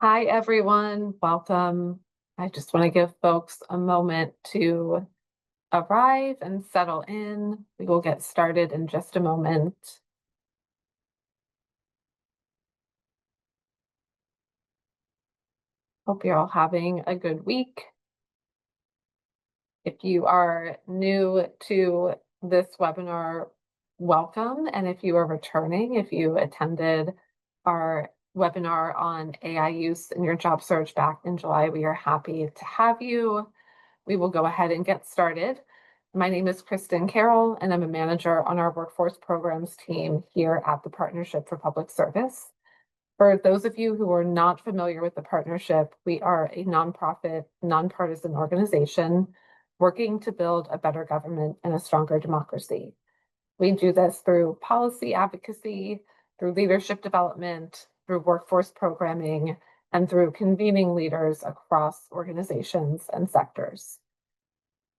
Hi, everyone. Welcome. I just want to give folks a moment to arrive and settle in. We will get started in just a moment. Hope you're all having a good week. If you are new to this webinar, welcome. And if you are returning, if you attended our webinar on AI use in your job search back in July, we are happy to have you. We will go ahead and get started. My name is Kristen Carroll, and I'm a manager on our workforce programs team here at the Partnership for Public Service. For those of you who are not familiar with the partnership, we are a nonprofit, nonpartisan organization working to build a better government and a stronger democracy. We do this through policy advocacy, through leadership development, through workforce programming, and through convening leaders across organizations and sectors.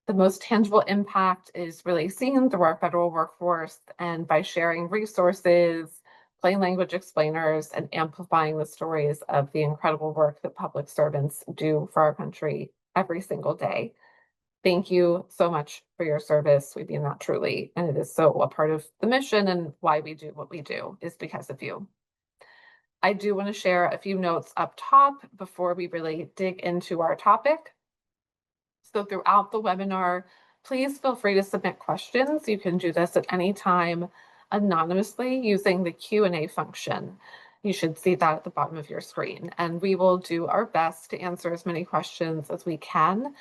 The most tangible impact is really seen through our federal workforce and by sharing resources, plain language explainers, and amplifying the stories of the incredible work that public servants do for our country every single day. Thank you so much for your service. We mean that truly, and it is so a part of the mission and why we do what we do is because of you. I do want to share a few notes up top before we really dig into our topic. So throughout the webinar, please feel free to submit questions. You can do this at any time anonymously using the Q&A function. You should see that at the bottom of your screen, and we will do our best to answer as many questions as we can.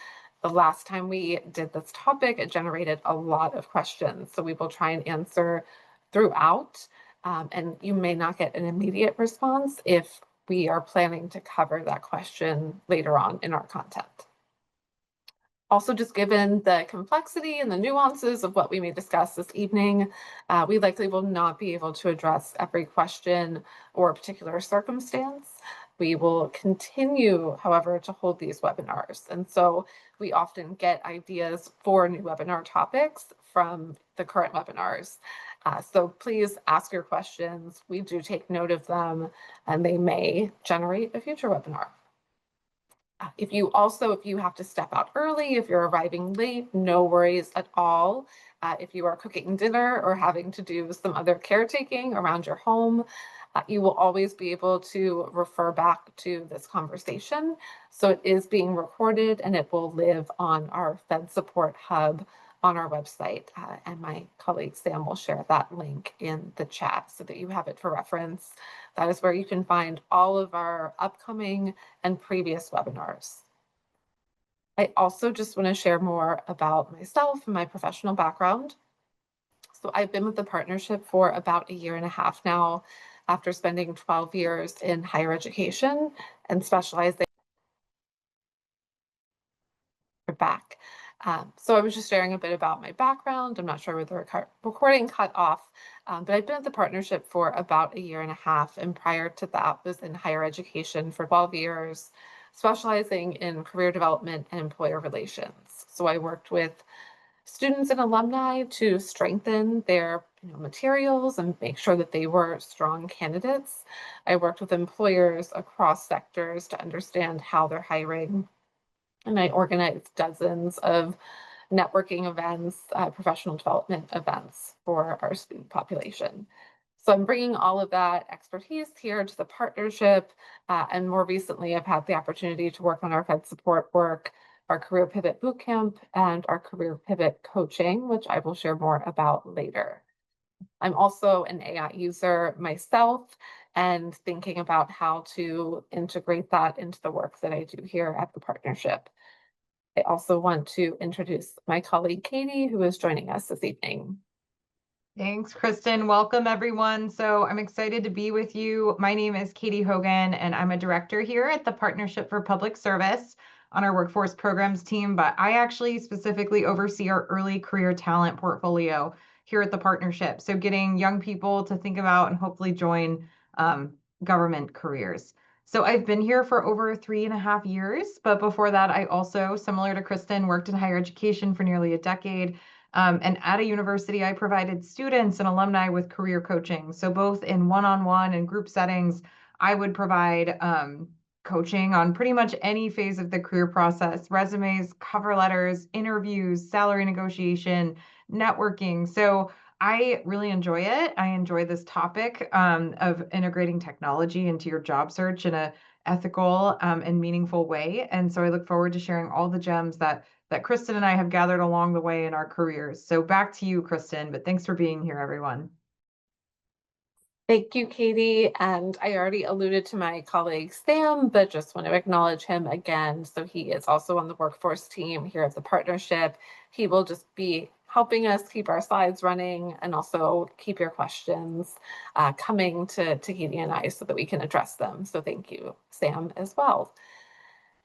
The last time we did this topic, it generated a lot of questions, so we will try and answer throughout, and you may not get an immediate response if we are planning to cover that question later on in our content. Also, just given the complexity and the nuances of what we may discuss this evening, we likely will not be able to address every question or particular circumstance. We will continue, however, to hold these webinars. And so we often get ideas for new webinar topics from the current webinars. So please ask your questions. We do take note of them, and they may generate a future webinar. If you have to step out early, if you're arriving late, no worries at all. If you are cooking dinner or having to do some other caretaking around your home, you will always be able to refer back to this conversation. So it is being recorded and it will live on our FedSupport hub on our website. And my colleague Sam will share that link in the chat so that you have it for reference. That is where you can find all of our upcoming and previous webinars. I also just want to share more about myself and my professional background. So I've been with the partnership for about 1.5 years now, after spending 12 years in higher education and specializing back. So I was just sharing a bit about my background. I'm not sure where the recording cut off, but I've been at the partnership for about 1.5 years, and prior to that was in higher education for 12 years, specializing in career development and employer relations. So I worked with students and alumni to strengthen their materials and make sure that they were strong candidates. I worked with employers across sectors to understand how they're hiring, and I organized dozens of networking events, professional development events for our student population. So I'm bringing all of that expertise here to the partnership. And more recently, I've had the opportunity to work on our FedSupport work, our Career Pivot Bootcamp, and our Career Pivot Coaching, which I will share more about later. I'm also an AI user myself and thinking about how to integrate that into the work that I do here at the partnership. I also want to introduce my colleague, Katy, who is joining us this evening. Thanks, Kristen. Welcome, everyone. So I'm excited to be with you. My name is Katy Hogan, and I'm a director here at the Partnership for Public Service on our workforce programs team, but I actually specifically oversee our early career talent portfolio here at the partnership. So getting young people to think about and hopefully join government careers. So I've been here for over 3.5 years, but before that, I also, similar to Kristen, worked in higher education for nearly a decade. And at a university, I provided students and alumni with career coaching. So both in one-on-one and group settings, I would provide coaching on pretty much any phase of the career process: resumes, cover letters, interviews, salary negotiation, networking. So I really enjoy it. I enjoy this topic of integrating technology into your job search in a ethical and meaningful way. And so I look forward to sharing all the gems that Kristen and I have gathered along the way in our careers. So back to you, Kristen, but thanks for being here, everyone. Thank you, Katie. And I already alluded to my colleague Sam, but just want to acknowledge him again. So he is also on the workforce team here at the partnership. He will just be helping us keep our slides running and also keep your questions coming to Katie and I so that we can address them. So thank you, Sam, as well.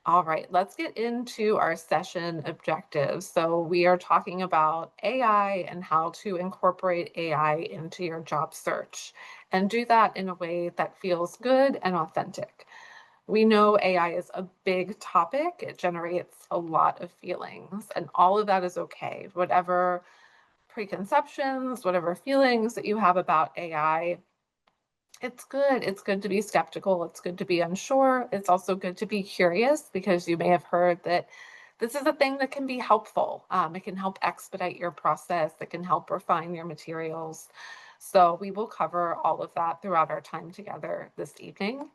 All right, let's get into our session objectives. So we are talking about AI and how to incorporate AI into your job search and do that in a way that feels good and authentic. We know AI is a big topic. It generates a lot of feelings, and all of that is okay. Whatever preconceptions, whatever feelings that you have about AI, it's good. It's good to be skeptical. It's good to be unsure. It's also good to be curious because you may have heard that this is a thing that can be helpful. It can help expedite your process. It can help refine your materials. So we will cover all of that throughout our time together this evening.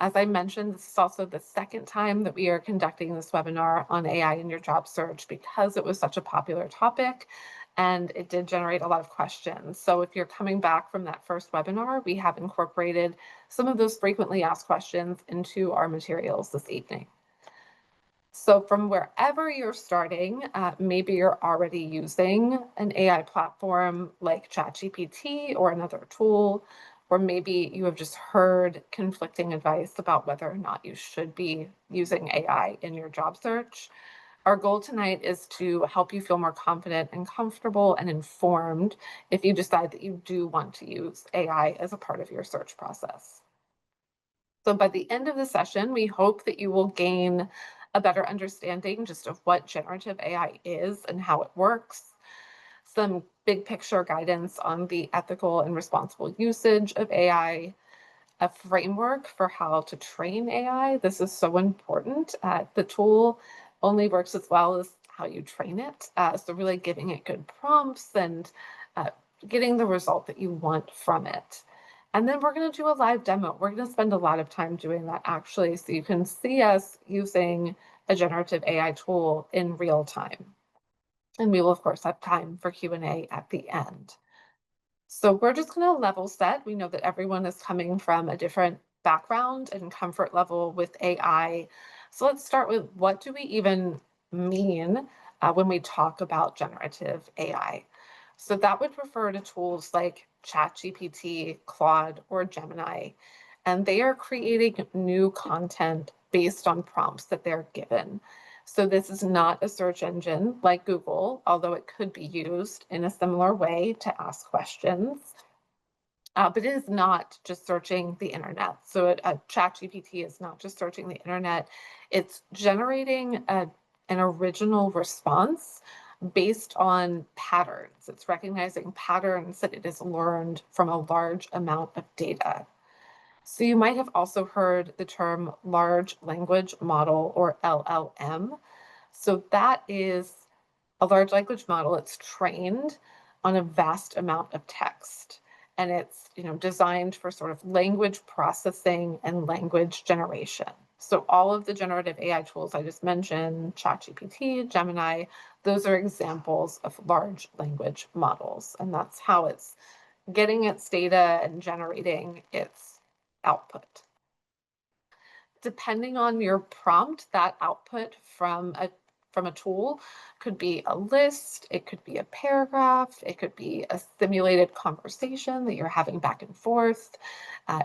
As I mentioned, this is also the second time that we are conducting this webinar on AI in your job search because it was such a popular topic and it did generate a lot of questions. So if you're coming back from that first webinar, we have incorporated some of those frequently asked questions into our materials this evening. So from wherever you're starting, maybe you're already using an AI platform like ChatGPT or another tool, or maybe you have just heard conflicting advice about whether or not you should be using AI in your job search. Our goal tonight is to help you feel more confident and comfortable and informed if you decide that you do want to use AI as a part of your search process. So by the end of the session, we hope that you will gain a better understanding just of what generative AI is and how it works, some big picture guidance on the ethical and responsible usage of AI, a framework for how to train AI. This is so important. The tool only works as well as how you train it. So really giving it good prompts and getting the result that you want from it. And then we're going to do a live demo. We're going to spend a lot of time doing that actually, so you can see us using a generative AI tool in real time. And we will, of course, have time for Q&A at the end. So we're just going to level set. We know that everyone is coming from a different background and comfort level with AI. So let's start with, what do we even mean when we talk about generative AI? So that would refer to tools like ChatGPT, Claude, or Gemini, and they are creating new content based on prompts that they're given. So this is not a search engine like Google, although it could be used in a similar way to ask questions. But it is not just searching the internet. So a ChatGPT is not just searching the internet. It's generating an original response based on patterns. It's recognizing patterns that it has learned from a large amount of data. So you might have also heard the term large language model, or LLM. So that is a large language model. It's trained on a vast amount of text, and it's designed for sort of language processing and language generation. So all of the generative AI tools I just mentioned, ChatGPT, Gemini, those are examples of large language models, and that's how it's getting its data and generating its output. Depending on your prompt, that output from a tool could be a list, it could be a paragraph, it could be a simulated conversation that you're having back and forth.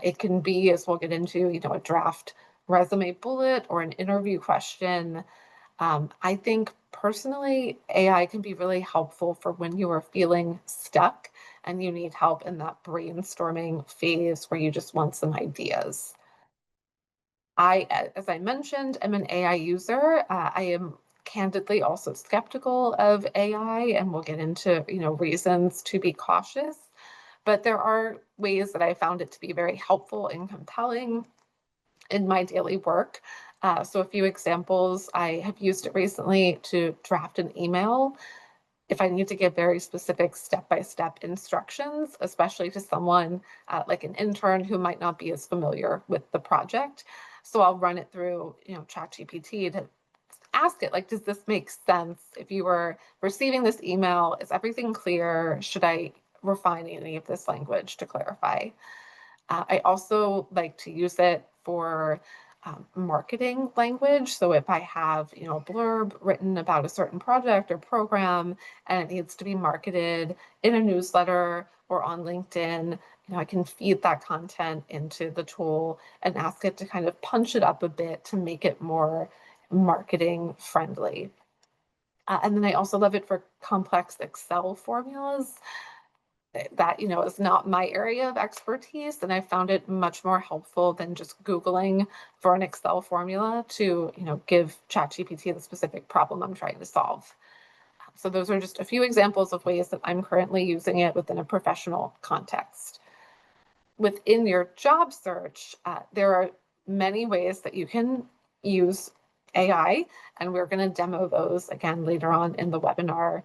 It can be, as we'll get into, a draft resume bullet or an interview question. I think personally, AI can be really helpful for when you are feeling stuck and you need help in that brainstorming phase where you just want some ideas. As I mentioned, am an AI user. I am candidly also skeptical of AI, and we'll get into, reasons to be cautious. But there are ways that I found it to be very helpful and compelling. in my daily work. So a few examples, I have used it recently to draft an email if I need to give very specific step-by-step instructions, especially to someone like an intern who might not be as familiar with the project. So I'll run it through, ChatGPT to ask it, like, does this make sense? If you were receiving this email, is everything clear? Should I refine any of this language to clarify? I also like to use it for marketing language. So if I have, a blurb written about a certain project or program and it needs to be marketed in a newsletter or on LinkedIn, I can feed that content into the tool and ask it to kind of punch it up a bit to make it more marketing friendly. And then I also love it for complex Excel formulas that is not my area of expertise, and I found it much more helpful than just Googling for an Excel formula to give ChatGPT the specific problem I'm trying to solve. So those are just a few examples of ways that I'm currently using it within a professional context. Within your job search, there are many ways that you can use AI, and we're going to demo those again later on in the webinar.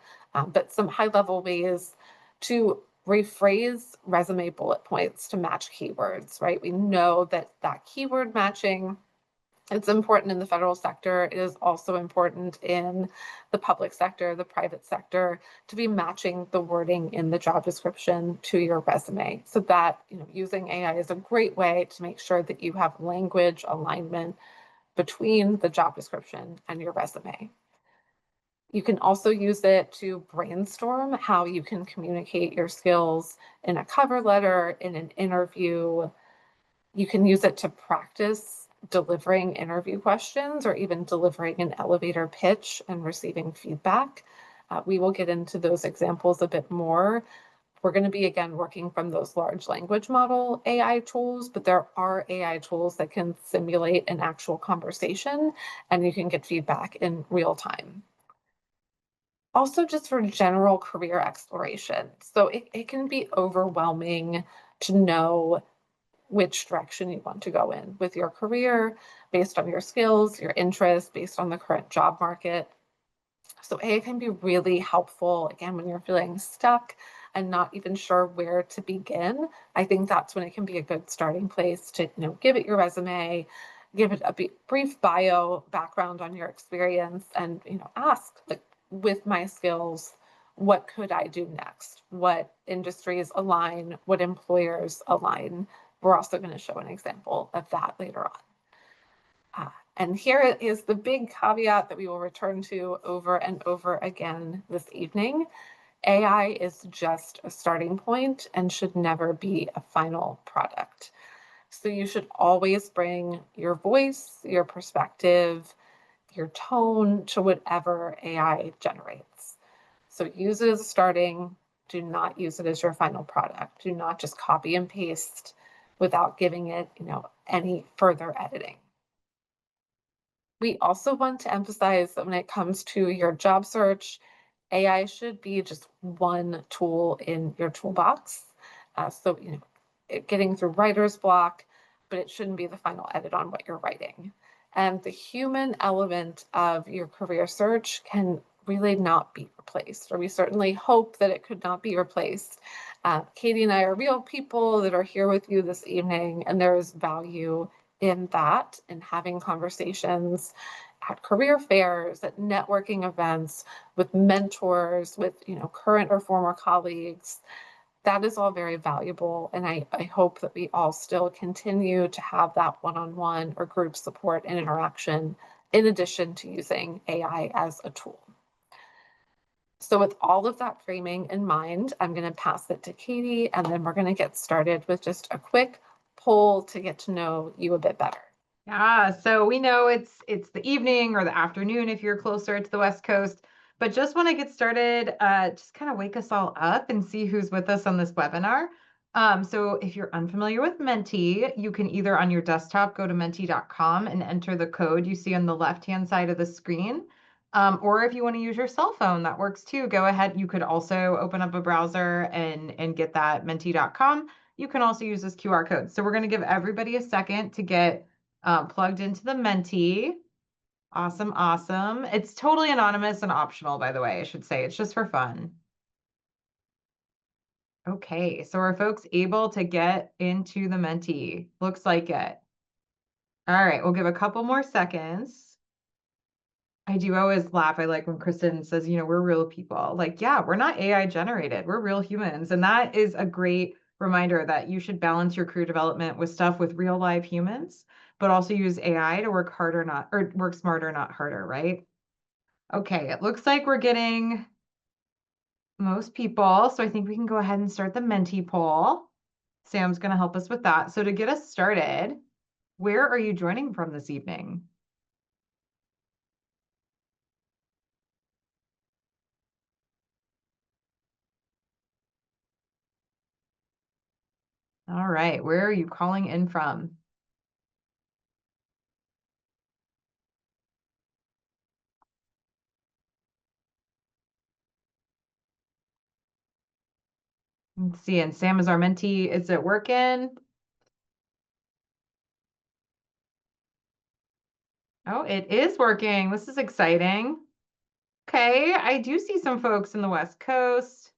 But some high-level ways to rephrase resume bullet points to match keywords, right? We know that keyword matching, it's important in the federal sector. It is also important in the public sector, the private sector, to be matching the wording in the job description to your resume. So that, using AI is a great way to make sure that you have language alignment between the job description and your resume. You can also use it to brainstorm how you can communicate your skills in a cover letter, in an interview. You can use it to practice delivering interview questions or even delivering an elevator pitch and receiving feedback. We will get into those examples a bit more. We're going to be, again, working from those large language model AI tools, but there are AI tools that can simulate an actual conversation and you can get feedback in real time. Also, just for general career exploration. So it can be overwhelming to know which direction you want to go in with your career based on your skills, your interests, based on the current job market. So AI can be really helpful, again, when you're feeling stuck and not even sure where to begin. I think that's when it can be a good starting place to, give it your resume, give it a brief bio background on your experience and, ask, like, with my skills, what could I do next? What industries align? What employers align? We're also going to show an example of that later on. And here is the big caveat that we will return to over and over again this evening. AI is just a starting point and should never be a final product. So you should always bring your voice, your perspective, your tone to whatever AI generates. So use it as a starting, do not use it as your final product. Do not just copy and paste without giving it, any further editing. We also want to emphasize that when it comes to your job search, AI should be just one tool in your toolbox. So, getting through writer's block, but it shouldn't be the final edit on what you're writing. And the human element of your career search can really not be replaced, or we certainly hope that it could not be replaced. Katy and I are real people that are here with you this evening, and there is value in that, in having conversations at career fairs, at networking events, with mentors, with current or former colleagues. That is all very valuable, and I hope that we all still continue to have that one-on-one or group support and interaction in addition to using AI as a tool. So with all of that framing in mind, I'm going to pass it to Katy, and then we're going to get started with just a quick poll to get to know you a bit better. Yeah, so we know it's the evening or the afternoon if you're closer to the West Coast, but just want to get started, just kind of wake us all up and see who's with us on this webinar. So if you're unfamiliar with Menti, you can either on your desktop go to menti.com and enter the code you see on the left-hand side of the screen. Or if you want to use your cell phone, that works too. Go ahead. You could also open up a browser and get that menti.com. You can also use this QR code. So we're going to give everybody a second to get plugged into the Menti. Awesome, awesome. It's totally anonymous and optional, by the way, I should say. It's just for fun. Okay, so are folks able to get into the Menti? Looks like it. All right, we'll give a couple more seconds. I do always laugh. I like when Kristen says, we're real people. Like, yeah, we're not AI generated. We're real humans. And that is a great reminder that you should balance your career development with stuff with real live humans, but also use AI to work harder, not, or work smarter, not harder, right? Okay, it looks like we're getting most people. So I think we can go ahead and start the Menti poll. Sam's going to help us with that. So to get us started, where are you joining from this evening? All right, where are you calling in from? Let's see, and Sam is our mentee. Is it working? Oh, it is working. This is exciting. Okay, I do see some folks in the West Coast.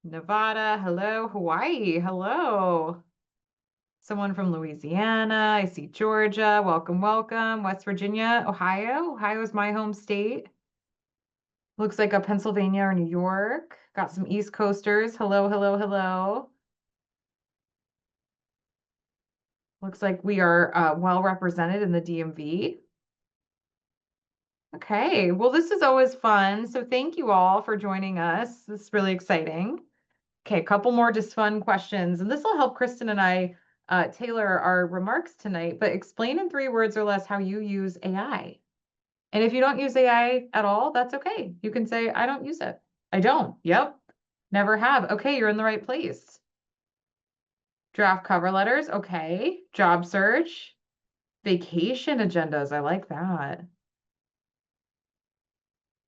Nevada, hello. Hawaii, hello. Someone from Louisiana. I see Georgia. Welcome, welcome. West Virginia, Ohio. Ohio is my home state. Looks like a Pennsylvania or New York. Got some East Coasters. Hello, hello, hello. Looks like we are well represented in the DMV. Okay, well, this is always fun. So thank you all for joining us. This is really exciting. Okay, a couple more just fun questions, and this will help Kristen and I tailor our remarks tonight, but explain in 3 words or less how you use AI. And if you don't use AI at all, that's okay. You can say, I don't use it. I don't. Yep. Never have. Okay, you're in the right place. Draft cover letters. Okay. Job search. Vacation agendas. I like that.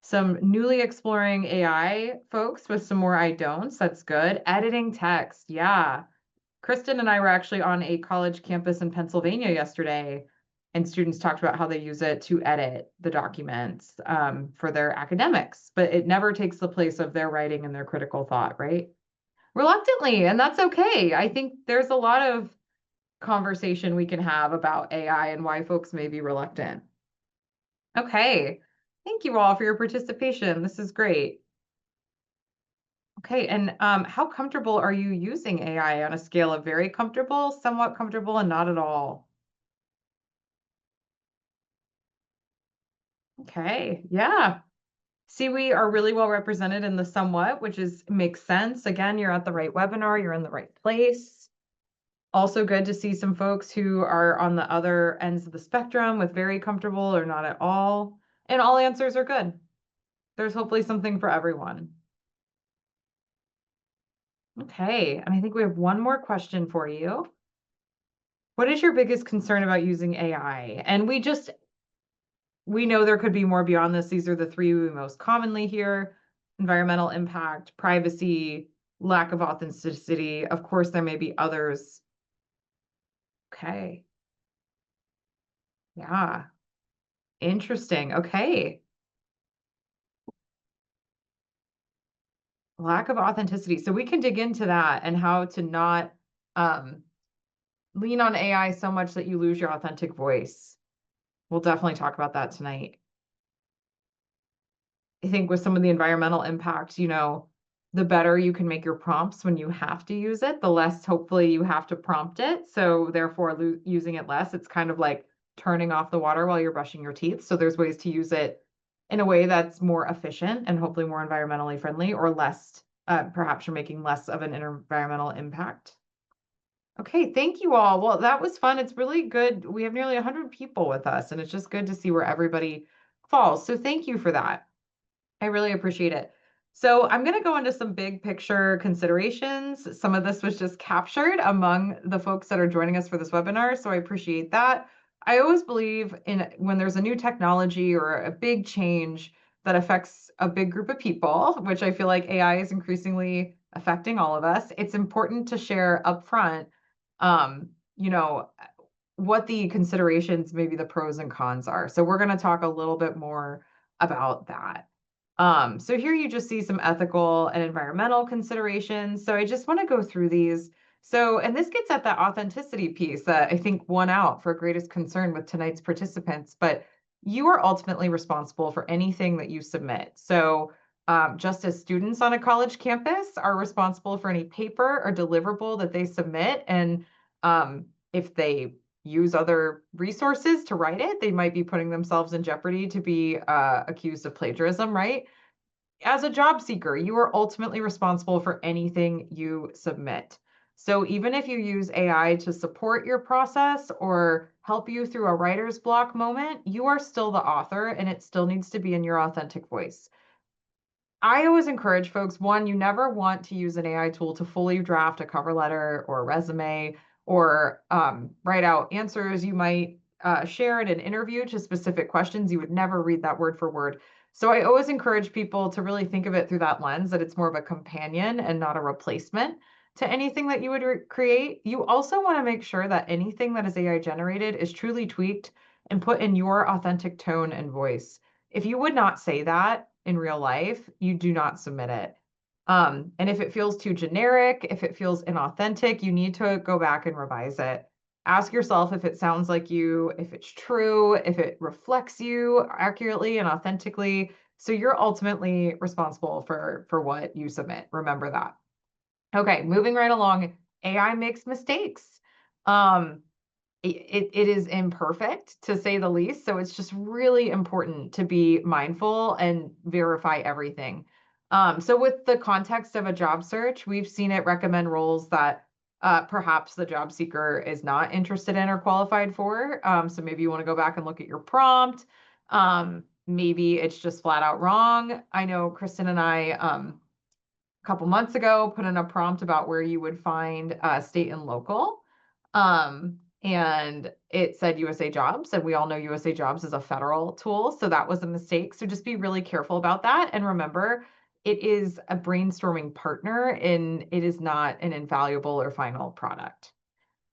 Some newly exploring AI folks with some more I don'ts. That's good. Editing text. Yeah. Kristen and I were actually on a college campus in Pennsylvania yesterday, and students talked about how they use it to edit the documents for their academics, but it never takes the place of their writing and their critical thought, right? Reluctantly, and that's okay. I think there's a lot of conversation we can have about AI and why folks may be reluctant. Okay. Thank you all for your participation. This is great. Okay, and how comfortable are you using AI on a scale of very comfortable, somewhat comfortable, and not at all? Okay, yeah. See, we are really well represented in the somewhat, which is makes sense. Again, you're at the right webinar, you're in the right place. Also good to see some folks who are on the other ends of the spectrum with very comfortable or not at all. And all answers are good. There's hopefully something for everyone. Okay, and I think we have one more question for you. What is your biggest concern about using AI? And we know there could be more beyond this. These are the 3 we most commonly hear: environmental impact, privacy, lack of authenticity. Of course, there may be others. Okay. Yeah. Interesting. Okay. Lack of authenticity. So we can dig into that and how to not um, lean on AI so much that you lose your authentic voice. We'll definitely talk about that tonight. I think with some of the environmental impacts, the better you can make your prompts when you have to use it, the less hopefully you have to prompt it. So therefore, using it less, it's kind of like turning off the water while you're brushing your teeth. So there's ways to use it in a way that's more efficient and hopefully more environmentally friendly, or less, perhaps you're making less of an environmental impact. Okay, thank you all. Well, that was fun. It's really good. We have nearly 100 people with us, and it's just good to see where everybody falls. So thank you for that. I really appreciate it. So I'm going to go into some big picture considerations. Some of this was just captured among the folks that are joining us for this webinar, so I appreciate that. I always believe in when there's a new technology or a big change that affects a big group of people, which I feel like AI is increasingly affecting all of us, it's important to share upfront, um, you know, what the considerations, maybe the pros and cons are. So we're going to talk a little bit more about that. So here you just see some ethical and environmental considerations. So I just want to go through these. So, and this gets at that authenticity piece that I think won out for greatest concern with tonight's participants, but you are ultimately responsible for anything that you submit. So, just as students on a college campus are responsible for any paper or deliverable that they submit, and if they use other resources to write it, they might be putting themselves in jeopardy to be accused of plagiarism, right? As a job seeker, you are ultimately responsible for anything you submit. So even if you use AI to support your process or help you through a writer's block moment, you are still the author and it still needs to be in your authentic voice. I always encourage folks, one, you never want to use an AI tool to fully draft a cover letter or a resume or write out answers you might share in an interview to specific questions. You would never read that word for word. So I always encourage people to really think of it through that lens, that it's more of a companion and not a replacement to anything that you would create. You also want to make sure that anything that is AI generated is truly tweaked and put in your authentic tone and voice. If you would not say that in real life, you do not submit it. And if it feels too generic, if it feels inauthentic, you need to go back and revise it. Ask yourself if it sounds like you, if it's true, if it reflects you accurately and authentically. So you're ultimately responsible for what you submit. Remember that. Okay, moving right along, AI makes mistakes. Um, it is imperfect to say the least. So it's just really important to be mindful and verify everything. So with the context of a job search, we've seen it recommend roles that perhaps the job seeker is not interested in or qualified for. So maybe you want to go back and look at your prompt. Maybe it's just flat out wrong. I know Kristen and I, a couple months ago, put in a prompt about where you would find state and local. And it said USA Jobs, and we all know USA Jobs is a federal tool, so that was a mistake. So just be really careful about that. And remember, it is a brainstorming partner and it is not an invaluable or final product.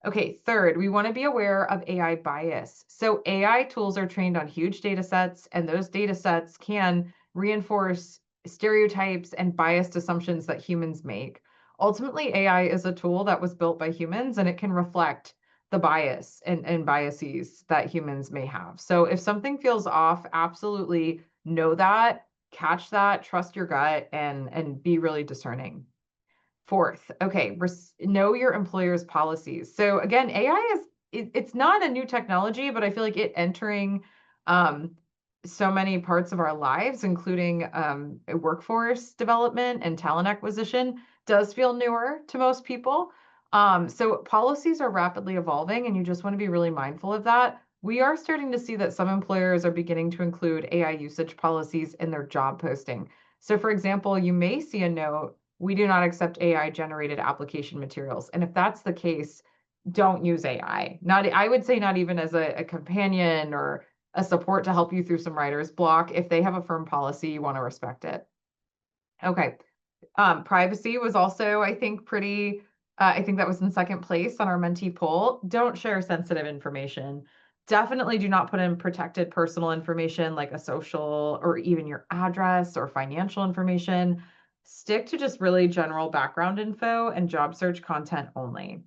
Okay, third, we want to be aware of AI bias. So AI tools are trained on huge data sets, and those data sets can reinforce stereotypes and biased assumptions that humans make. Ultimately, AI is a tool that was built by humans, and it can reflect the bias and biases that humans may have. So if something feels off, absolutely know that, catch that, trust your gut, and be really discerning. Fourth, okay, know your employer's policies. So again, AI it's not a new technology, but I feel like it entering so many parts of our lives, including workforce development and talent acquisition, does feel newer to most people. So policies are rapidly evolving, and you just want to be really mindful of that. We are starting to see that some employers are beginning to include AI usage policies in their job posting. So, for example, you may see a note, we do not accept AI generated application materials. And if that's the case, don't use AI. Not, I would say not even as a companion or a support to help you through some writer's block. If they have a firm policy, you want to respect it. Okay. Privacy was also, I think, pretty, I think that was in second place on our mentee poll. Don't share sensitive information. Definitely do not put in protected personal information like a social or even your address or financial information. Stick to just really general background info and job search content only.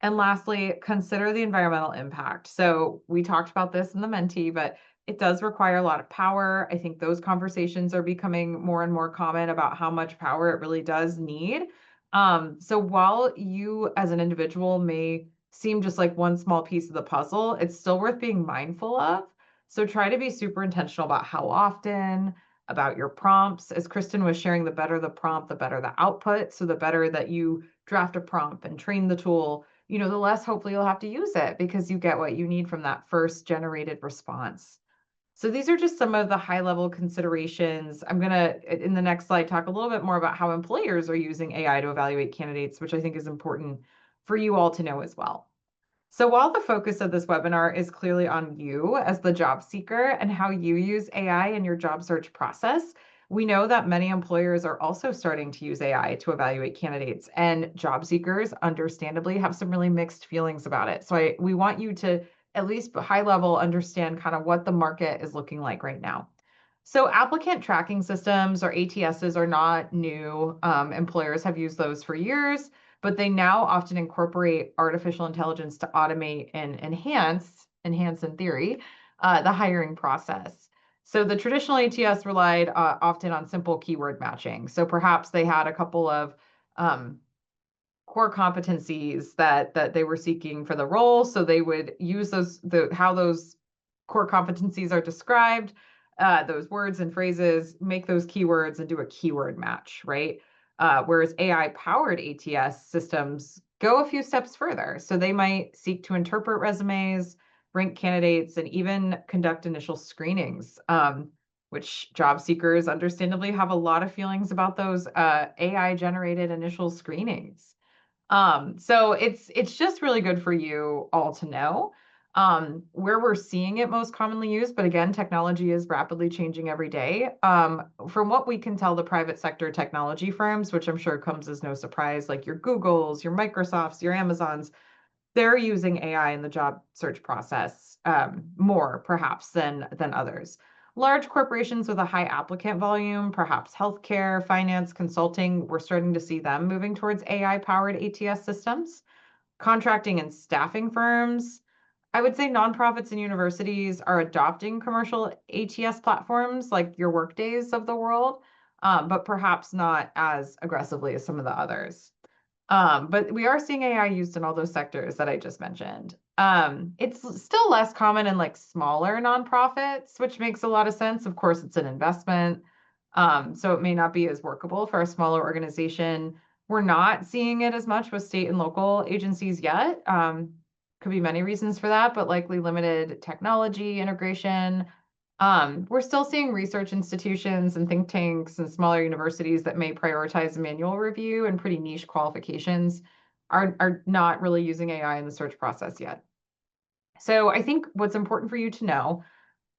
And lastly, consider the environmental impact. So we talked about this in the mentee, but it does require a lot of power. I think those conversations are becoming more and more common about how much power it really does need. So while you as an individual may seem just like one small piece of the puzzle, it's still worth being mindful of. So try to be super intentional about how often, about your prompts. As Kristen was sharing, the better the prompt, the better the output. So the better that you draft a prompt and train the tool, the less hopefully you'll have to use it because you get what you need from that first generated response. So these are just some of the high level considerations. I'm going to, in the next slide, talk a little bit more about how employers are using AI to evaluate candidates, which I think is important for you all to know as well. So while the focus of this webinar is clearly on you as the job seeker and how you use AI in your job search process, We know that many employers are also starting to use AI to evaluate candidates, and job seekers understandably have some really mixed feelings about it. So we want you to at least high level understand kind of what the market is looking like right now. So applicant tracking systems or ATSs are not new. Employers have used those for years, but they now often incorporate artificial intelligence to automate and enhance in theory, the hiring process. So the traditional ATS relied often on simple keyword matching. So perhaps they had a couple of core competencies that they were seeking for the role. So they would use how those core competencies are described, those words and phrases, make those keywords and do a keyword match, right? Whereas AI-powered ATS systems go a few steps further. So they might seek to interpret resumes, rank candidates, and even conduct initial screenings, which job seekers understandably have a lot of feelings about those AI-generated initial screenings. So it's just really good for you all to know where we're seeing it most commonly used. But again, technology is rapidly changing every day. From what we can tell, the private sector technology firms, which I'm sure comes as no surprise, like your Googles, your Microsofts, your Amazons, they're using AI in the job search process more perhaps than others. Large corporations with a high applicant volume, perhaps healthcare, finance, consulting, we're starting to see them moving towards AI-powered ATS systems. Contracting and staffing firms, I would say nonprofits and universities are adopting commercial ATS platforms like your Workdays of the world, but perhaps not as aggressively as some of the others. But we are seeing AI used in all those sectors that I just mentioned. It's still less common in like smaller nonprofits, which makes a lot of sense. Of course, it's an investment. So it may not be as workable for a smaller organization. We're not seeing it as much with state and local agencies yet. Could be many reasons for that, but likely limited technology integration. We're still seeing research institutions and think tanks and smaller universities that may prioritize manual review and pretty niche qualifications are not really using AI in the search process yet. So I think what's important for you to know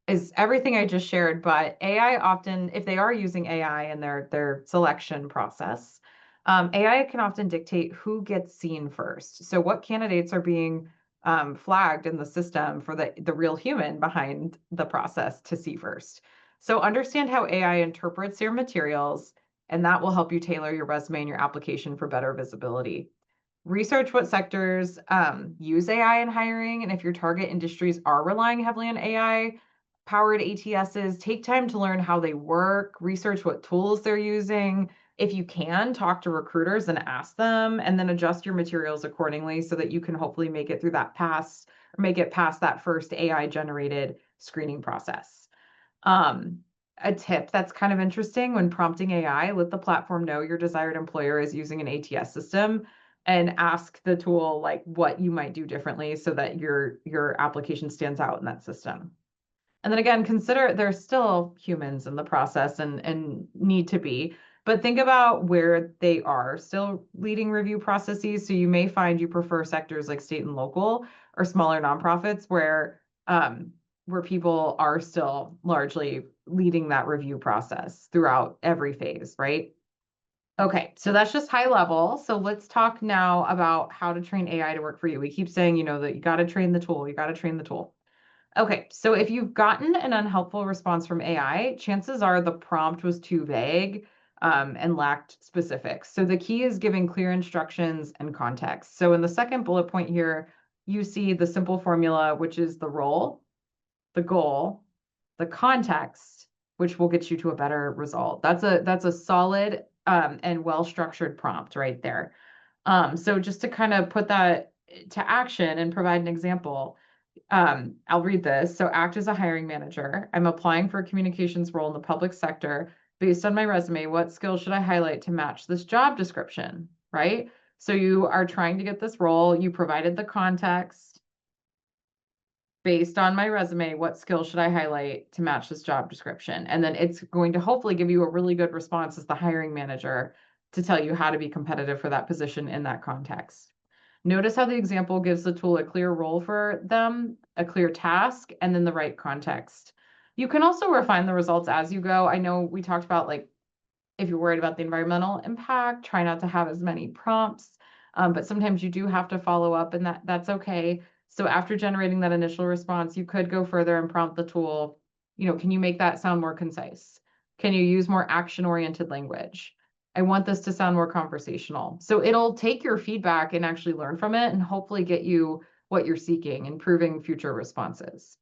is everything I just shared, but AI often, if they are using AI in their selection process, AI can often dictate who gets seen first. So what candidates are being flagged in the system for the real human behind the process to see first. So understand how AI interprets your materials, and that will help you tailor your resume and your application for better visibility. Research what sectors use AI in hiring, and if your target industries are relying heavily on AI powered ATSs, take time to learn how they work, research what tools they're using. If you can, talk to recruiters and ask them, and then adjust your materials accordingly so that you can hopefully make it through that pass or make it past that first AI generated screening process. A tip that's kind of interesting: when prompting AI, let the platform know your desired employer is using an ATS system and ask the tool like what you might do differently so that your application stands out in that system. And then again, consider there's still humans in the process and need to be, but think about where they are still leading review processes. So you may find you prefer sectors like state and local or smaller nonprofits where people are still largely leading that review process throughout every phase, right? Okay, so that's just high level. So let's talk now about how to train AI to work for you. We keep saying, that you got to train the tool, you got to train the tool. Okay, so if you've gotten an unhelpful response from AI, chances are the prompt was too vague and lacked specifics. So the key is giving clear instructions and context. So in the second bullet point here, you see the simple formula, which is the role, the goal, the context, which will get you to a better result. That's a solid and well-structured prompt right there. So just to kind of put that to action and provide an example, I'll read this. So act as a hiring manager. I'm applying for a communications role in the public sector. Based on my resume, what skills should I highlight to match this job description, right? So you are trying to get this role. You provided the context. Based on my resume, what skills should I highlight to match this job description? And then it's going to hopefully give you a really good response as the hiring manager to tell you how to be competitive for that position in that context. Notice how the example gives the tool a clear role for them, a clear task, and then the right context. You can also refine the results as you go. I know we talked about like if you're worried about the environmental impact, try not to have as many prompts. But sometimes you do have to follow up, and that's okay. So after generating that initial response, you could go further and prompt the tool, can you make that sound more concise? Can you use more action-oriented language? I want this to sound more conversational. So it'll take your feedback and actually learn from it and hopefully get you what you're seeking, improving future responses.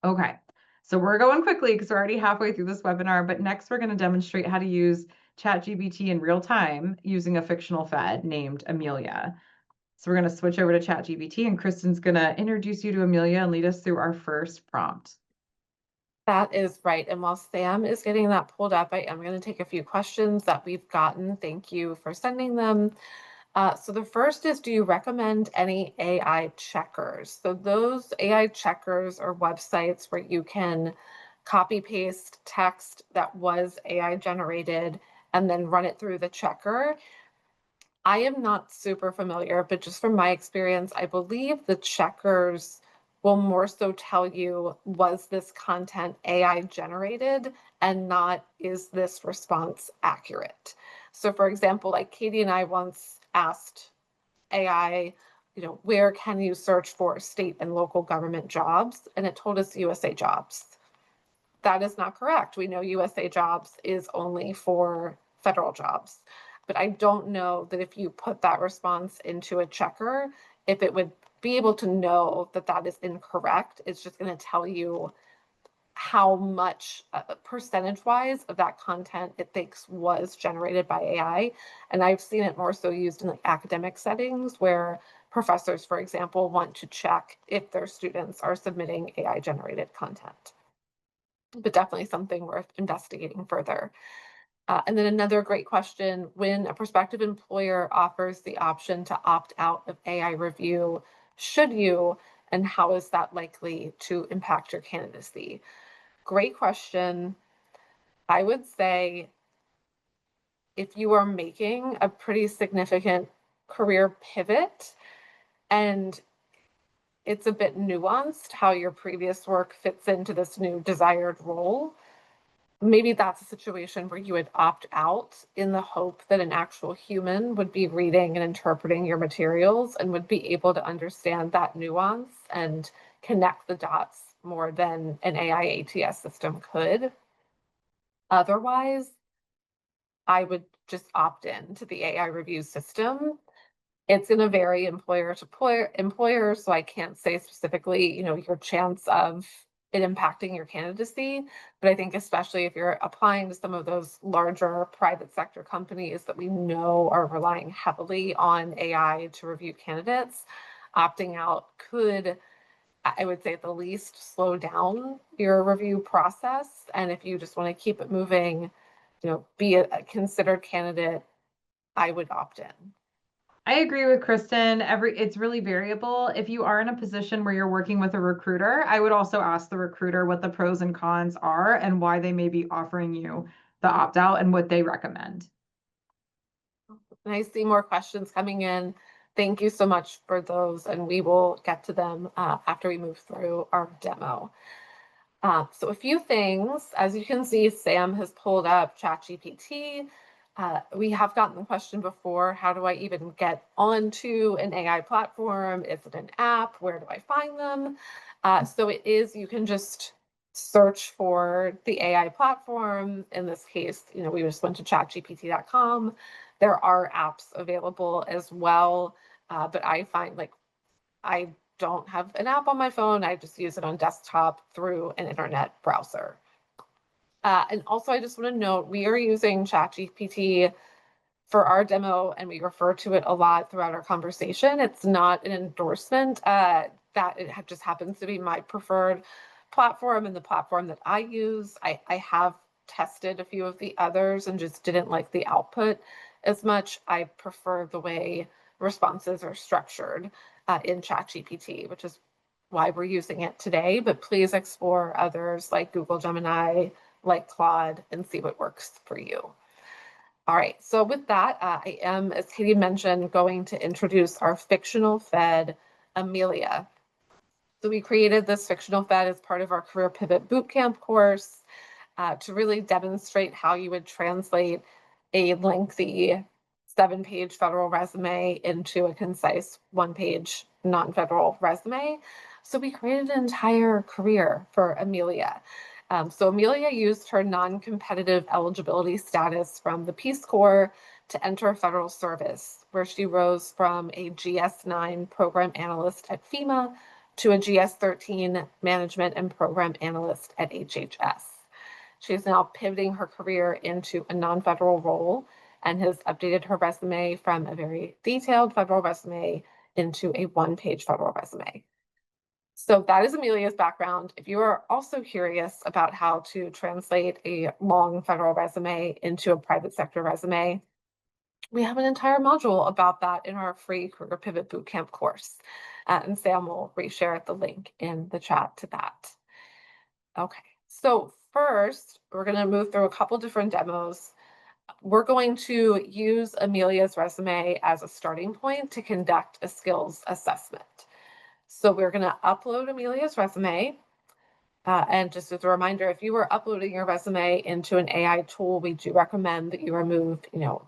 Okay, so we're going quickly because we're already halfway through this webinar, but next we're going to demonstrate how to use ChatGPT in real time using a fictional Fed named Amelia. So we're going to switch over to ChatGPT, and Kristen's going to introduce you to Amelia and lead us through our first prompt. That is right. And while Sam is getting that pulled up, I am going to take a few questions that we've gotten. Thank you for sending them. So the first is, do you recommend any AI checkers? So those AI checkers are websites where you can copy paste text that was AI generated and then run it through the checker. I am not super familiar, but just from my experience, I believe the checkers will more so tell you, was this content AI generated and not, is this response accurate? So for example, like Katie and I once asked AI, where can you search for state and local government jobs? And it told us USA Jobs. That is not correct. We know USA Jobs is only for federal jobs. But I don't know that if you put that response into a checker, if it would be able to know that that is incorrect. It's just going to tell you how much percentage-wise of that content it thinks was generated by AI. And I've seen it more so used in like academic settings where professors, for example, want to check if their students are submitting AI-generated content. But definitely something worth investigating further. And then another great question, when a prospective employer offers the option to opt out of AI review, should you, and how is that likely to impact your candidacy? Great question. I would say if you are making a pretty significant career pivot and it's a bit nuanced how your previous work fits into this new desired role, maybe that's a situation where you would opt out in the hope that an actual human would be reading and interpreting your materials and would be able to understand that nuance and connect the dots more than an AI ATS system could. Otherwise, I would just opt in to the AI review system. It's going to vary employer to employer, so I can't say specifically, your chance of it impacting your candidacy. But I think especially if you're applying to some of those larger private sector companies that we know are relying heavily on AI to review candidates, opting out could, I would say at the least, slow down your review process. And if you just want to keep it moving, be a considered candidate, I would opt in. I agree with Kristen. It's really variable. If you are in a position where you're working with a recruiter, I would also ask the recruiter what the pros and cons are and why they may be offering you the opt-out and what they recommend. And I see more questions coming in. Thank you so much for those, and we will get to them after we move through our demo. So a few things, as you can see, Sam has pulled up ChatGPT. We have gotten the question before, how do I even get onto an AI platform? Is it an app? Where do I find them? So it is, you can just search for the AI platform. In this case, we just went to chatgpt.com. There are apps available as well, but I find I don't have an app on my phone. I just use it on desktop through an internet browser. And also, I just want to note, we are using ChatGPT for our demo, and we refer to it a lot throughout our conversation. It's not an endorsement. That it just happens to be my preferred platform and the platform that I use. I have tested a few of the others and just didn't like the output as much. I prefer the way responses are structured in ChatGPT, which is why we're using it today. But please explore others like Google Gemini, like Claude, and see what works for you. All right, so with that, I am, as Katie mentioned, going to introduce our fictional Fed, Amelia. So we created this fictional Fed as part of our Career Pivot Bootcamp course to really demonstrate how you would translate a lengthy 7-page federal resume into a concise 1-page non-federal resume. So we created an entire career for Amelia. So Amelia used her non-competitive eligibility status from the Peace Corps to enter federal service, where she rose from a GS-9 program analyst at FEMA to a GS-13 management and program analyst at HHS. She is now pivoting her career into a non-federal role and has updated her resume from a very detailed federal resume into a 1-page federal resume. So that is Amelia's background. If you are also curious about how to translate a long federal resume into a private sector resume, we have an entire module about that in our free Career Pivot Bootcamp course. And Sam will reshare the link in the chat to that. Okay, so first, we're going to move through a couple different demos. We're going to use Amelia's resume as a starting point to conduct a skills assessment. So we're going to upload Amelia's resume. And just as a reminder, if you are uploading your resume into an AI tool, we do recommend that you remove,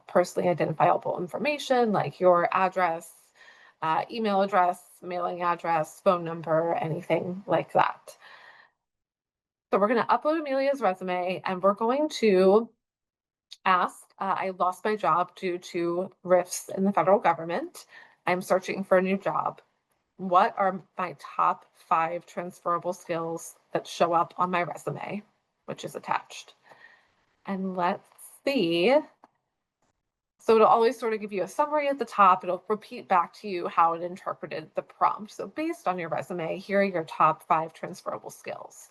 personally identifiable information like your address, email address, mailing address, phone number, anything like that. So we're going to upload Amelia's resume and we're going to ask, I lost my job due to rifts in the federal government. I'm searching for a new job. What are my top 5 transferable skills that show up on my resume, which is attached? And let's see. So it'll always sort of give you a summary at the top. It'll repeat back to you how it interpreted the prompt. So based on your resume, here are your top 5 transferable skills.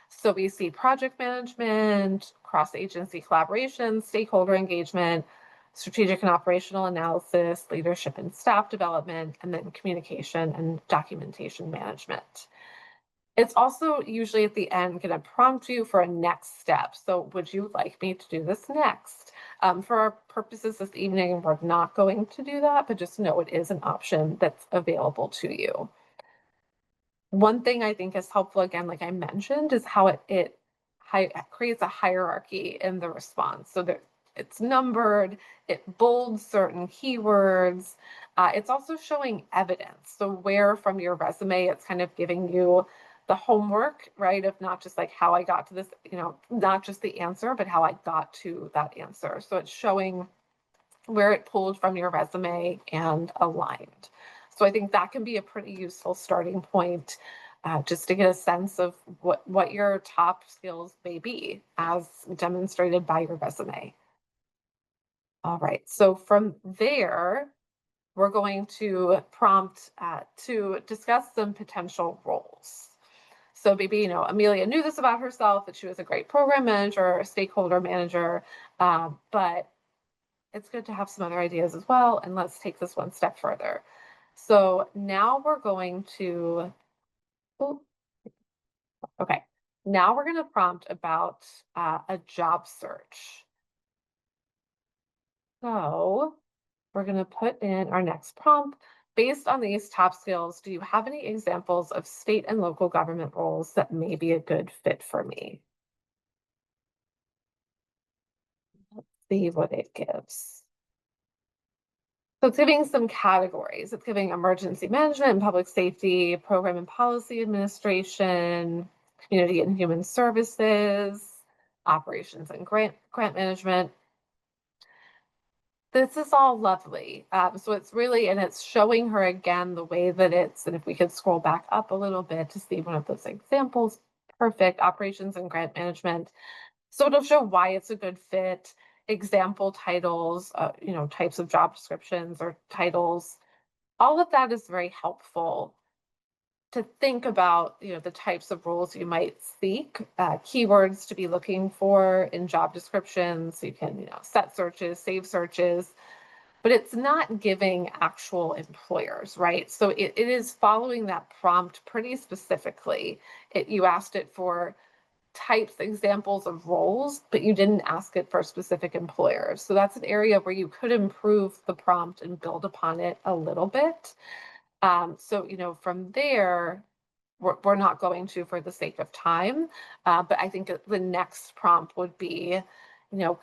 So we see project management, cross-agency collaboration, stakeholder engagement, strategic and operational analysis, leadership and staff development, and then communication and documentation management. It's also usually at the end going to prompt you for a next step. So would you like me to do this next? For our purposes this evening, we're not going to do that, but just know it is an option that's available to you. One thing I think is helpful, again, like I mentioned, is how it creates a hierarchy in the response. So that it's numbered, it bolds certain keywords. It's also showing evidence. So where from your resume, it's kind of giving you the homework, right? Of not just like how I got to this, not just the answer, but how I got to that answer. So it's showing where it pulled from your resume and aligned. So I think that can be a pretty useful starting point just to get a sense of what your top skills may be as demonstrated by your resume. All right, so from there, we're going to prompt to discuss some potential roles. So maybe, Amelia knew this about herself, that she was a great program manager or a stakeholder manager, but it's good to have some other ideas as well. And let's take this one step further. So now we're going to, okay, now we're going to prompt about a job search. So we're going to put in our next prompt. Based on these top skills, do you have any examples of state and local government roles that may be a good fit for me? Let's see what it gives. So it's giving some categories. It's giving emergency management and public safety, program and policy administration, community and human services, operations and grant management. This is all lovely. So it's really, and it's showing her again the way that it's, and if we could scroll back up a little bit to see one of those examples, perfect, operations and grant management. So it'll show why it's a good fit, example titles, types of job descriptions or titles. All of that is very helpful to think about, the types of roles you might seek, keywords to be looking for in job descriptions. You can, set searches, save searches, but it's not giving actual employers, right? So it is following that prompt pretty specifically. You asked it for types, examples of roles, but you didn't ask it for specific employers. So that's an area where you could improve the prompt and build upon it a little bit. So, from there, we're not going to for the sake of time. But I think the next prompt would be,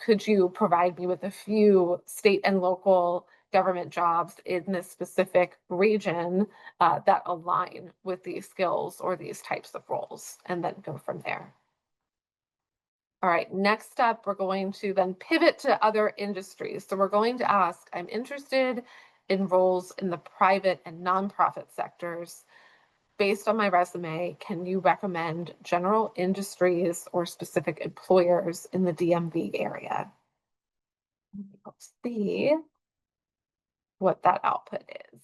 could you provide me with a few state and local government jobs in this specific region that align with these skills or these types of roles, and then go from there. All right, next up, we're going to then pivot to other industries. So we're going to ask, I'm interested in roles in the private and nonprofit sectors. Based on my resume, can you recommend general industries or specific employers in the DMV area? Let's see what that output is.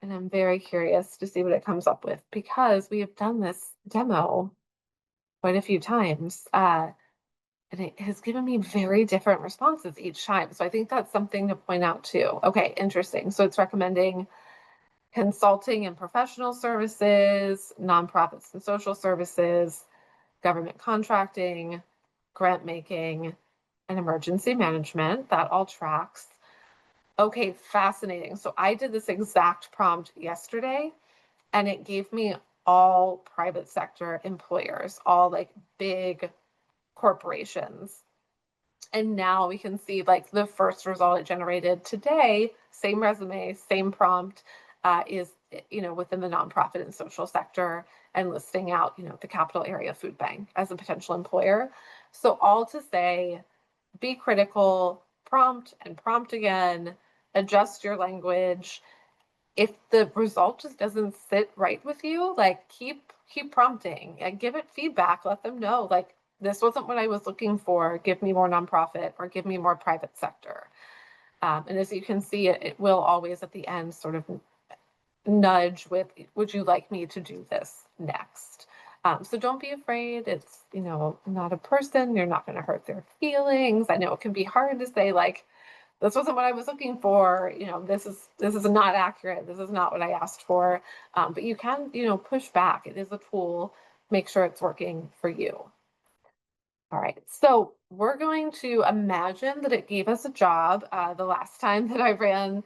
And I'm very curious to see what it comes up with, because we have done this demo quite a few times. And it has given me very different responses each time. So I think that's something to point out too. Okay, interesting. So it's recommending consulting and professional services, nonprofits and social services, government contracting, grant making, and emergency management. That all tracks. Okay, fascinating. So I did this exact prompt yesterday, and it gave me all private sector employers, all like big corporations. And now we can see like the first result it generated today, same resume, same prompt, is within the nonprofit and social sector, and listing out the Capital Area Food Bank as a potential employer. So all to say, be critical, prompt and prompt again, adjust your language. If the result just doesn't sit right with you, like keep prompting and give it feedback. Let them know, like, this wasn't what I was looking for. Give me more nonprofit or give me more private sector. And as you can see, it will always at the end sort of nudge with, would you like me to do this next? So don't be afraid. It's, not a person. You're not going to hurt their feelings. I know it can be hard to say, like, this wasn't what I was looking for. This is not accurate. This is not what I asked for. But you can, push back. It is a tool. Make sure it's working for you. All right, so we're going to imagine that it gave us a job. The last time that I ran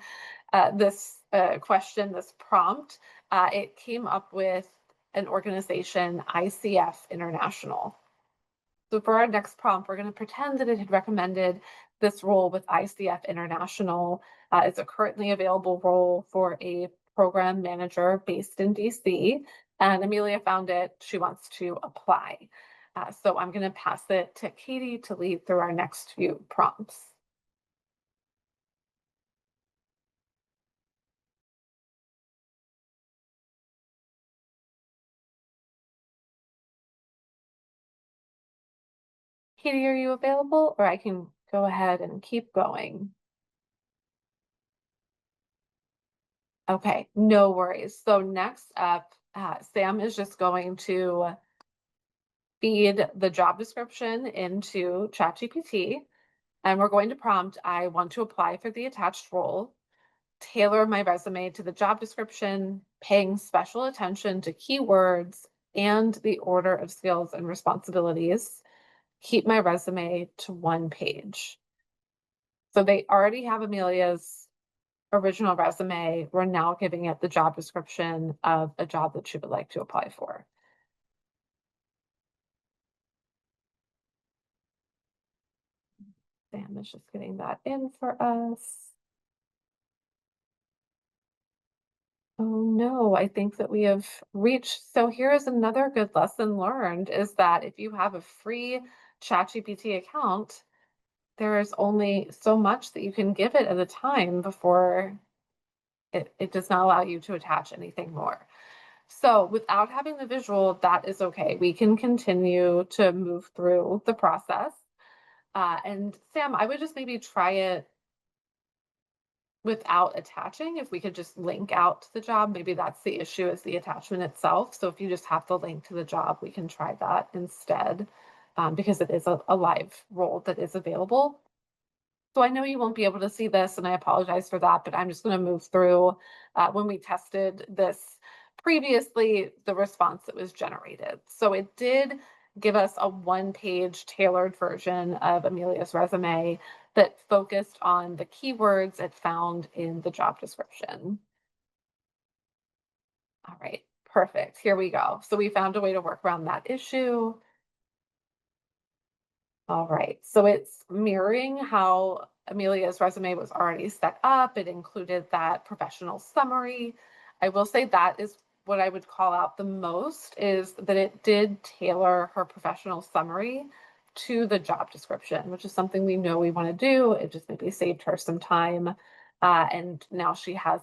this question, this prompt, it came up with an organization, ICF International. So for our next prompt, we're going to pretend that it had recommended this role with ICF International. It's a currently available role for a program manager based in DC. And Amelia found it. She wants to apply. So I'm going to pass it to Katy to lead through our next few prompts. Katy, are you available? Or I can go ahead and keep going. Okay, no worries. So next up, Sam is just going to feed the job description into ChatGPT, and we're going to prompt, I want to apply for the attached role, tailor my resume to the job description, paying special attention to keywords and the order of skills and responsibilities, keep my resume to one page. So they already have Amelia's original resume. We're now giving it the job description of a job that she would like to apply for. Sam is just getting that in for us. Oh no, I think that we have reached. So here is another good lesson learned, is that if you have a free ChatGPT account, there is only so much that you can give it at a time before it does not allow you to attach anything more. So without having the visual, that is okay. We can continue to move through the process. And Sam, I would just maybe try it without attaching. If we could just link out to the job, maybe that's the issue, is the attachment itself. So if you just have the link to the job, we can try that instead, because it is a live role that is available. So I know you won't be able to see this, and I apologize for that, but I'm just going to move through. When we tested this previously, the response that was generated. So it did give us a one-page tailored version of Amelia's resume that focused on the keywords it found in the job description. All right, Perfect. Here we go. So we found a way to work around that issue. All right. So it's mirroring how Amelia's resume was already set up. It included that professional summary. I will say that is what I would call out the most, is that it did tailor her professional summary to the job description, which is something we know we want to do. It just maybe saved her some time. And now she has,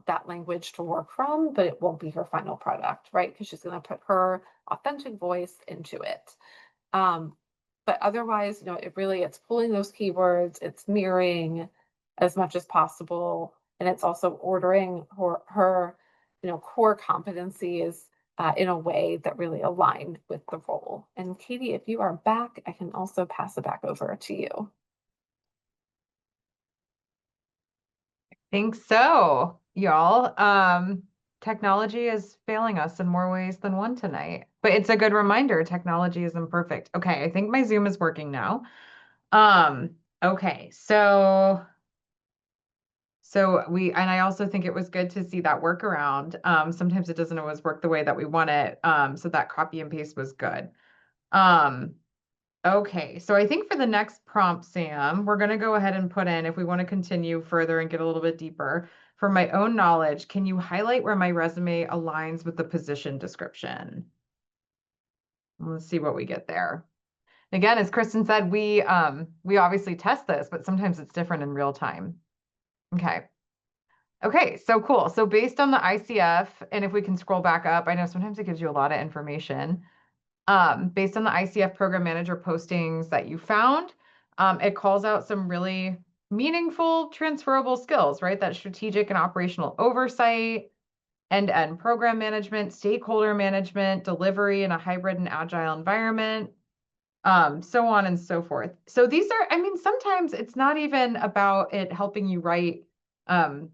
that language to work from, but it won't be her final product, right? Because she's going to put her authentic voice into it. Um, but otherwise, it's pulling those keywords, it's mirroring as much as possible, and it's also ordering her core competencies in a way that really align with the role. And Katie, if you are back, I can also pass it back over to you. Think so, y'all. Technology is failing us in more ways than one tonight, but it's a good reminder. Technology is imperfect. Okay, I think my Zoom is working now. Okay, so and I also think it was good to see that workaround. Sometimes it doesn't always work the way that we want it. So that copy and paste was good. Um, Okay, so I think for the next prompt, Sam, we're going to go ahead and put in, if we want to continue further and get a little bit deeper, for my own knowledge, can you highlight where my resume aligns with the position description? Let's see what we get there. Again, as Kristen said, we obviously test this, but sometimes it's different in real time. Okay. Okay, so cool. So based on the ICF, and if we can scroll back up, I know sometimes it gives you a lot of information. Based on the ICF program manager postings that you found, it calls out some really meaningful transferable skills, right? That strategic and operational oversight, end-to-end program management, stakeholder management, delivery in a hybrid and agile environment, so on and so forth. So these are, I mean, sometimes it's not even about it helping you write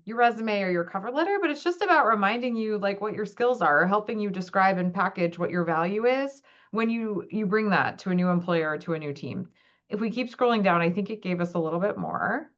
your resume or your cover letter, but it's just about reminding you like what your skills are, or helping you describe and package what your value is when you bring that to a new employer or to a new team. If we keep scrolling down, I think it gave us a little bit more.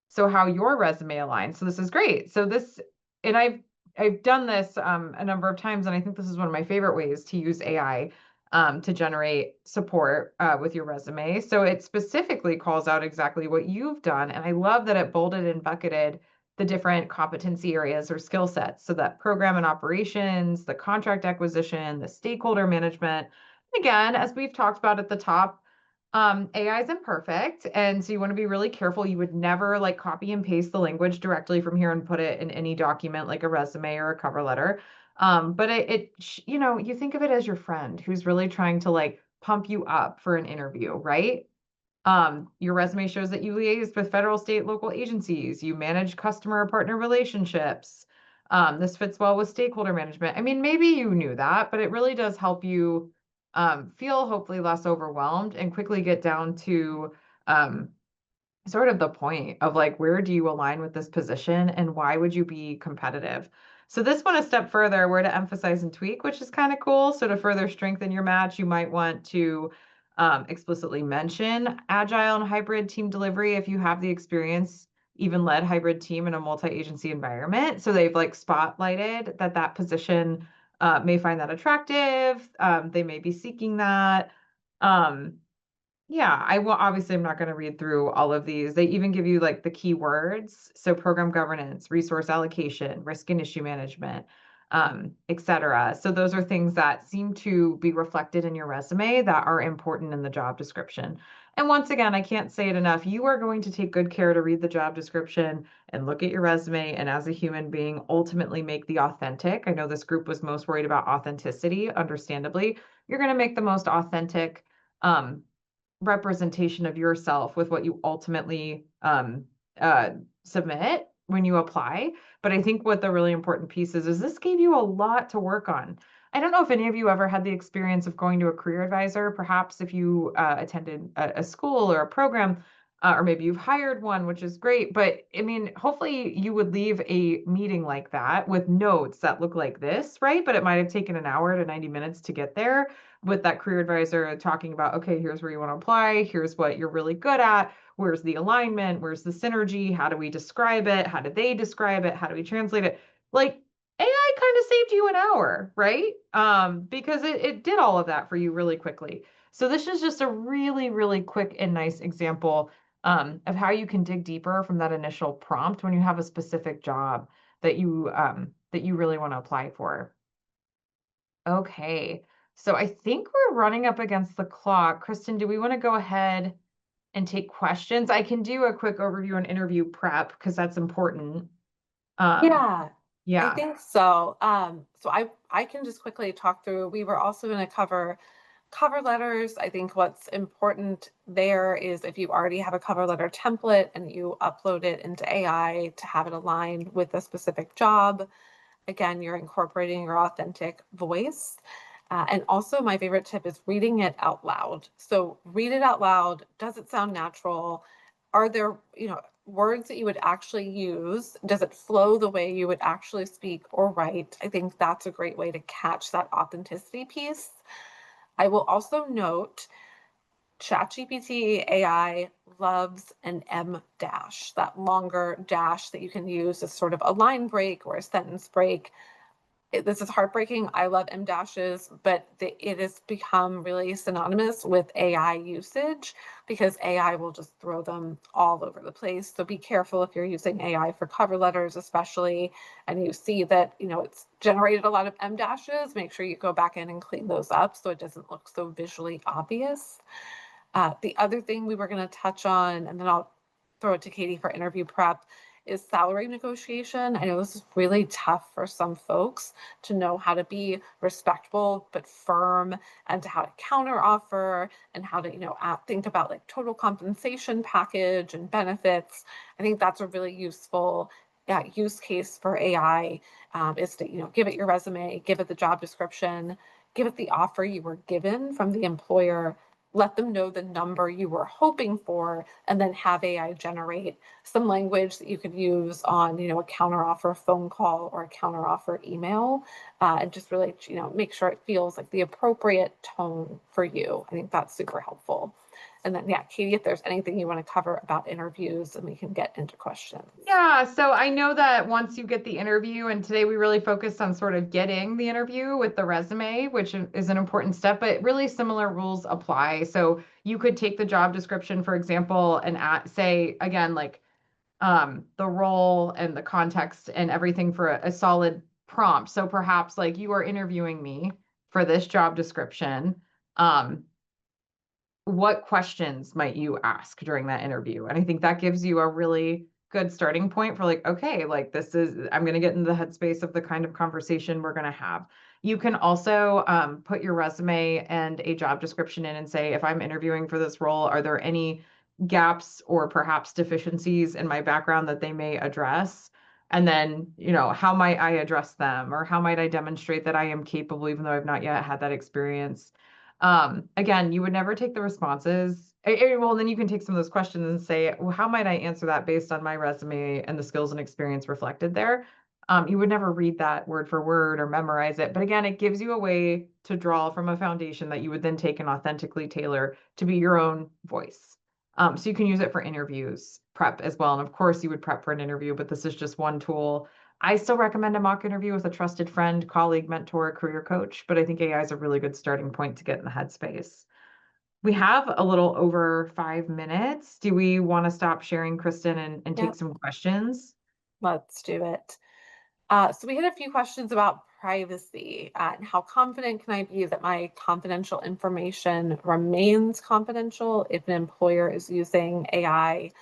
So how your resume aligns. So this is great. So this, and I've done this a number of times, and I think this is one of my favorite ways to use AI to generate support with your resume. So it specifically calls out exactly what you've done, and I love that it bolded and bucketed the different competency areas or skill sets. So that program and operations, the contract acquisition, the stakeholder management. Again, as we've talked about at the top, AI is imperfect, and so you want to be really careful. You would never like copy and paste the language directly from here and put it in any document like a resume or a cover letter. But you think of it as your friend who's really trying to like pump you up for an interview, right? Your resume shows that you liaise with federal, state, local agencies. You manage customer or partner relationships. This fits well with stakeholder management. I mean, maybe you knew that, but it really does help you feel hopefully less overwhelmed and quickly get down to um, sort of the point of like, where do you align with this position and why would you be competitive? So this one a step further, where to emphasize and tweak, which is kind of cool. So to further strengthen your match, you might want to explicitly mention agile and hybrid team delivery if you have the experience, even led hybrid team in a multi-agency environment. So they've like spotlighted that position may find that attractive. They may be seeking that. Um, yeah, I will obviously I'm not going to read through all of these. They even give you like the keywords. So program governance, resource allocation, risk and issue management, et cetera. So those are things that seem to be reflected in your resume that are important in the job description. And once again, I can't say it enough. You are going to take good care to read the job description and look at your resume, and as a human being, ultimately make the authentic. I know this group was most worried about authenticity, understandably. You're going to make the most authentic representation of yourself with what you ultimately submit when you apply. But I think what the really important piece is this gave you a lot to work on. I don't know if any of you ever had the experience of going to a career advisor, perhaps if you attended a school or a program, or maybe you've hired one, which is great. But I mean, hopefully you would leave a meeting like that with notes that look like this, right? But it might have taken an hour to 90 minutes to get there with that career advisor talking about, okay, here's where you want to apply, here's what you're really good at, where's the alignment, where's the synergy, how do we describe it, how do they describe it, how do we translate it? Like AI kind of saved you an hour, right? Because it did all of that for you really quickly. So this is just a really, really quick and nice example of how you can dig deeper from that initial prompt when you have a specific job that you really want to apply for. Okay, so I think we're running up against the clock. Kristen, do we want to go ahead and take questions? I can do a quick overview on interview prep because that's important. Um, Yeah, I yeah. think so. So I can just quickly talk through. We were also going to cover cover letters. I think what's important there is if you already have a cover letter template and you upload it into AI to have it aligned with a specific job. Again, you're incorporating your authentic voice. And also, my favorite tip is reading it out loud. So, read it out loud. Does it sound natural? Are there, words that you would actually use? Does it flow the way you would actually speak or write? I think that's a great way to catch that authenticity piece. I will also note ChatGPT AI loves an M dash, that longer dash that you can use as sort of a line break or a sentence break. This is heartbreaking. I love M dashes, but it has become really synonymous with AI usage because AI will just throw them all over the place. So be careful if you're using AI for cover letters, especially, and you see that, it's generated a lot of M dashes. Make sure you go back in and clean those up so it doesn't look so visually obvious. The other thing we were going to touch on, and then I'll throw it to Katie for interview prep, is salary negotiation. I know this is really tough for some folks to know how to be respectful but firm, and to how to counter offer, and how to, think about like total compensation package and benefits. I think that's a really useful use case for AI, is to, give it your resume, give it the job description, give it the offer you were given from the employer, let them know the number you were hoping for, and then have AI generate some language that you could use on, a counteroffer phone call or a counteroffer email, and just really, make sure it feels like the appropriate tone for you. I think that's super helpful. And then, yeah, Katie, if there's anything you want to cover about interviews, and we can get into questions. Yeah, so I know that once you get the interview, and today we really focused on sort of getting the interview with the resume, which is an important step, but really similar rules apply. So you could take the job description, for example, and say again, like the role and the context and everything for a solid prompt. So perhaps like you are interviewing me for this job description. Um, what questions might you ask during that interview? And I think that gives you a really good starting point for like, okay, like I'm going to get into the headspace of the kind of conversation we're going to have. You can also put your resume and a job description in and say, if I'm interviewing for this role, are there any gaps or perhaps deficiencies in my background that they may address? And then, how might I address them, or how might I demonstrate that I am capable, even though I've not yet had that experience? Again, you would never take the responses. Well, then you can take some of those questions and say, well, how might I answer that based on my resume and the skills and experience reflected there? You would never read that word for word or memorize it. But again, it gives you a way to draw from a foundation that you would then take and authentically tailor to be your own voice. So you can use it for interviews prep as well. And of course, you would prep for an interview, but this is just one tool. I still recommend a mock interview with a trusted friend, colleague, mentor, career coach, but I think AI is a really good starting point to get in the headspace. We have a little over 5 minutes. Do we want to stop sharing, Kristen, and take Yep, some questions? let's do it. So we had a few questions about privacy, and how confident can I be that my confidential information remains confidential if an employer is using AI?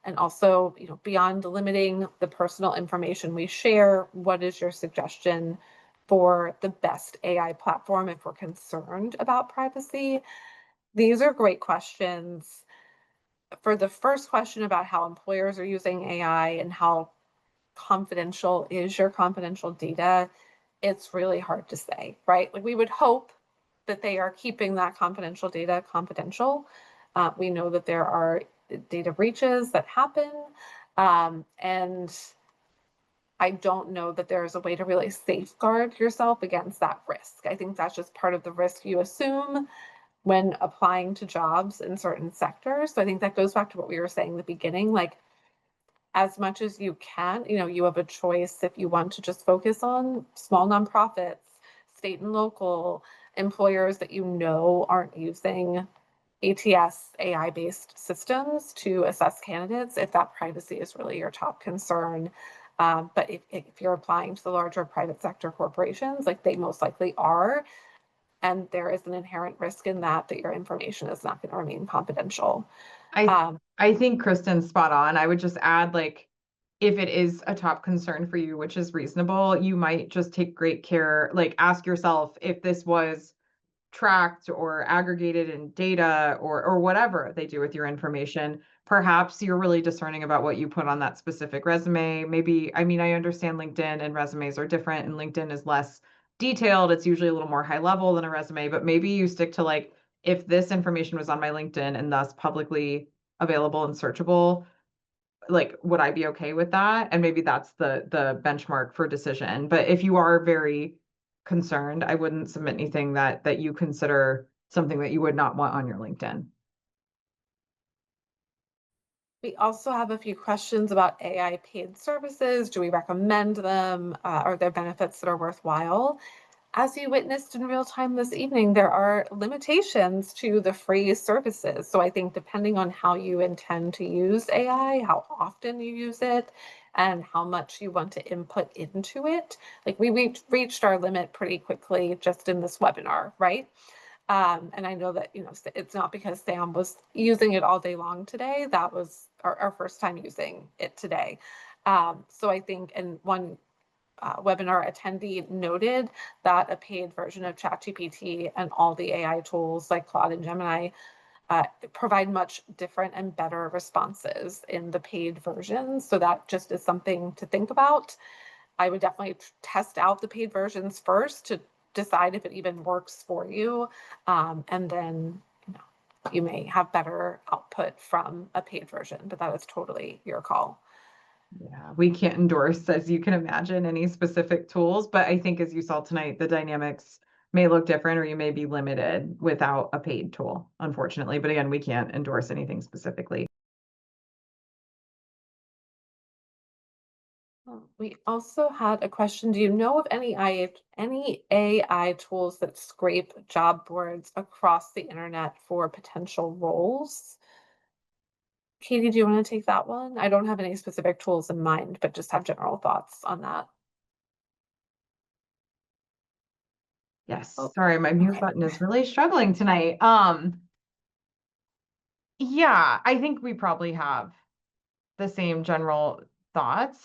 And also, beyond limiting the personal information we share, what is your suggestion for the best AI platform if we're concerned about privacy? These are great questions. For the first question about how employers are using AI and how confidential is your confidential data, it's really hard to say, right? Like, we would hope that they are keeping that confidential data confidential. We know that there are data breaches that happen. And I don't know that there is a way to really safeguard yourself against that risk. I think that's just part of the risk you assume when applying to jobs in certain sectors. So I think that goes back to what we were saying in the beginning. Like, as much as you can, you have a choice if you want to just focus on small nonprofits, state and local employers that aren't using ATS AI-based systems to assess candidates, if that privacy is really your top concern. But if you're applying to the larger private sector corporations, like they most likely are, and there is an inherent risk in that your information is not going to remain confidential. I Um, I think Kristen's spot on. I would just add, like, if it is a top concern for you, which is reasonable, you might just take great care, like ask yourself if this was tracked or aggregated in data or whatever they do with your information. Perhaps you're really discerning about what you put on that specific resume. Maybe, I mean, I understand LinkedIn and resumes are different, and LinkedIn is less detailed. It's usually a little more high level than a resume, but maybe you stick to, like, if this information was on my LinkedIn and thus publicly available and searchable, like, would I be okay with that? And maybe that's the benchmark for decision. But if you are very concerned, I wouldn't submit anything that you consider something that you would not want on your LinkedIn. We also have a few questions about AI paid services. Do we recommend them? Are there benefits that are worthwhile? As you witnessed in real time this evening, there are limitations to the free services. So I think depending on how you intend to use AI, how often you use it, and how much you want to input into it, like we reached our limit pretty quickly just in this webinar, right? And I know that, it's not because Sam was using it all day long today. That was our first time using it today. So I think, and one webinar attendee noted that a paid version of ChatGPT and all the AI tools like Claude and Gemini provide much different and better responses in the paid versions. So that just is something to think about. I would definitely test out the paid versions first to decide if it even works for you. And then, you may have better output from a paid version, but that is totally your call. Yeah, we can't endorse, as you can imagine, any specific tools, but I think as you saw tonight, the dynamics may look different or you may be limited without a paid tool, unfortunately. But again, we can't endorse anything specifically. We also had a question. Do you know of any AI tools that scrape job boards across the internet for potential roles? Katie, do you want to take that one? I don't have any specific tools in mind, but just have general thoughts on that. Yes, Oh, sorry, my mute okay. button is really struggling tonight. Yeah, I think we probably have the same general thoughts.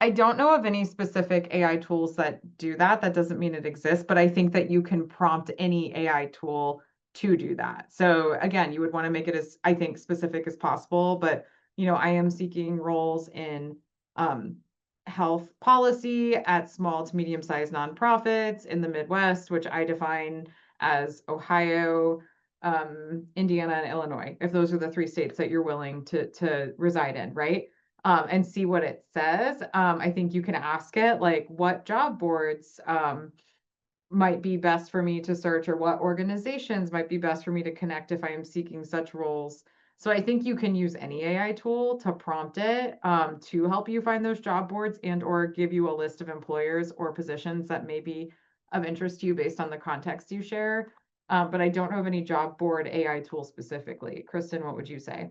I don't know of any specific AI tools that do that. That doesn't mean it exists, but I think that you can prompt any AI tool to do that. So again, you would want to make it as, I think, specific as possible. But I am seeking roles in um, health policy at small to medium-sized nonprofits in the Midwest, which I define as Ohio, Indiana, and Illinois, if those are the three states that you're willing to reside in, right? And see what it says. I think you can ask it, like, what job boards might be best for me to search, or what organizations might be best for me to connect if I am seeking such roles. So I think you can use any AI tool to prompt it to help you find those job boards and or give you a list of employers or positions that may be of interest to you based on the context you share. But I don't know of any job board AI tool specifically. Kristen, what would you say?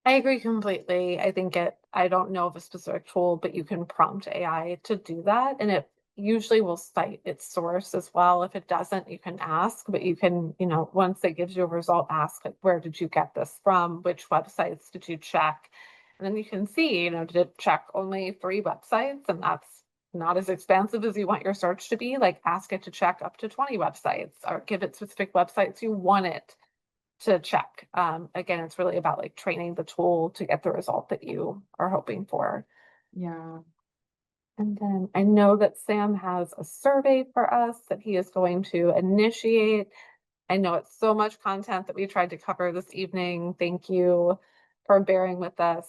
I agree completely. I don't know of a specific tool, but you can prompt AI to do that. And it usually will cite its source as well. If it doesn't, you can ask, but you can, once it gives you a result, ask, like, where did you get this from? Which websites did you check? And then you can see, did it check only 3 websites? And that's not as expansive as you want your search to be. Like, ask it to check up to 20 websites, or give it specific websites you want it to check. Again, it's really about like training the tool to get the result that you are hoping for. Yeah. And then I know that Sam has a survey for us that he is going to initiate. I know it's so much content that we tried to cover this evening. Thank you for bearing with us.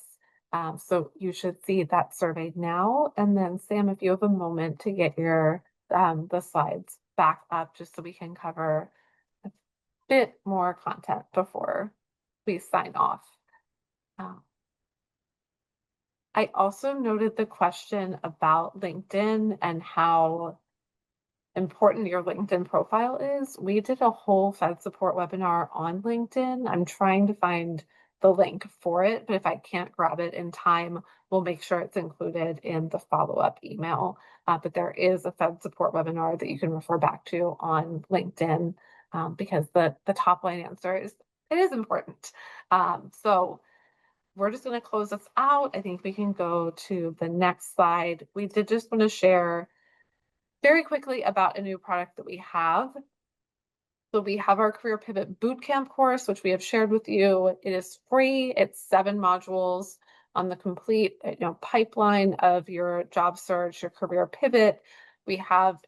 So you should see that survey now. And then Sam, if you have a moment to get the slides back up, just so we can cover bit more content before we sign off. I also noted the question about LinkedIn and how important your LinkedIn profile is. We did a whole FedSupport webinar on LinkedIn. I'm trying to find the link for it, but if I can't grab it in time, we'll make sure it's included in the follow-up email. But there is a FedSupport webinar that you can refer back to on LinkedIn, because the top line answer is it is important. So we're just going to close this out. I think we can go to the next slide. We did just want to share very quickly about a new product that we have. So we have our Career Pivot Bootcamp course, which we have shared with you. It is free. It's 7 modules on the complete, pipeline of your job search, your career pivot. We have,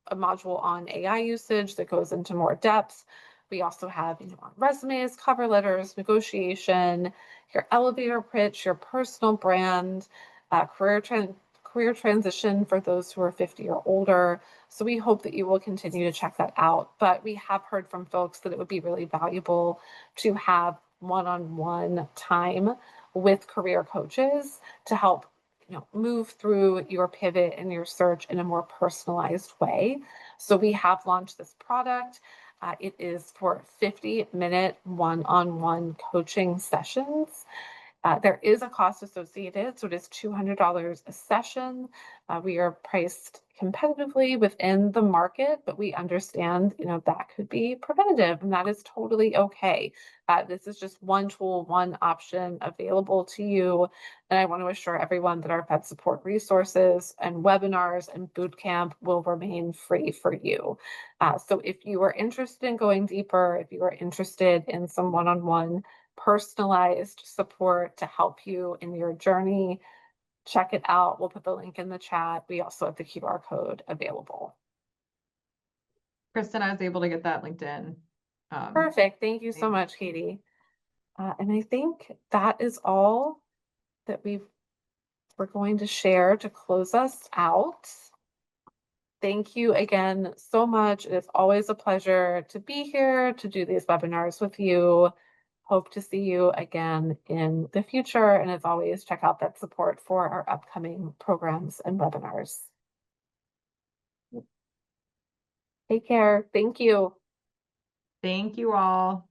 a module on AI usage that goes into more depth. We also have, on resumes, cover letters, negotiation, your elevator pitch, your personal brand, career transition for those who are 50 or older. So we hope that you will continue to check that out. But we have heard from folks that it would be really valuable to have one-on-one time with career coaches to help move through your pivot and your search in a more personalized way. So we have launched this product. It is for 50-minute one-on-one coaching sessions. There is a cost associated, so it is $200 a session. We are priced competitively within the market, but we understand, that could be preventative, and that is totally okay. This is just one tool, one option available to you. And I want to assure everyone that our FedSupport resources and webinars and bootcamp will remain free for you. So if you are interested in going deeper, if you are interested in some one-on-one personalized support to help you in your journey, check it out. We'll put the link in the chat. We also have the QR code available. Kristen, I was able to get that LinkedIn. Perfect. Thank you so much, Katie. And I think that is all that we're going to share to close us out. Thank you again so much. It is always a pleasure to be here to do these webinars with you. Hope to see you again in the future. And as always, check out FedSupport for our upcoming programs and webinars. Take care. Thank you. Thank you all.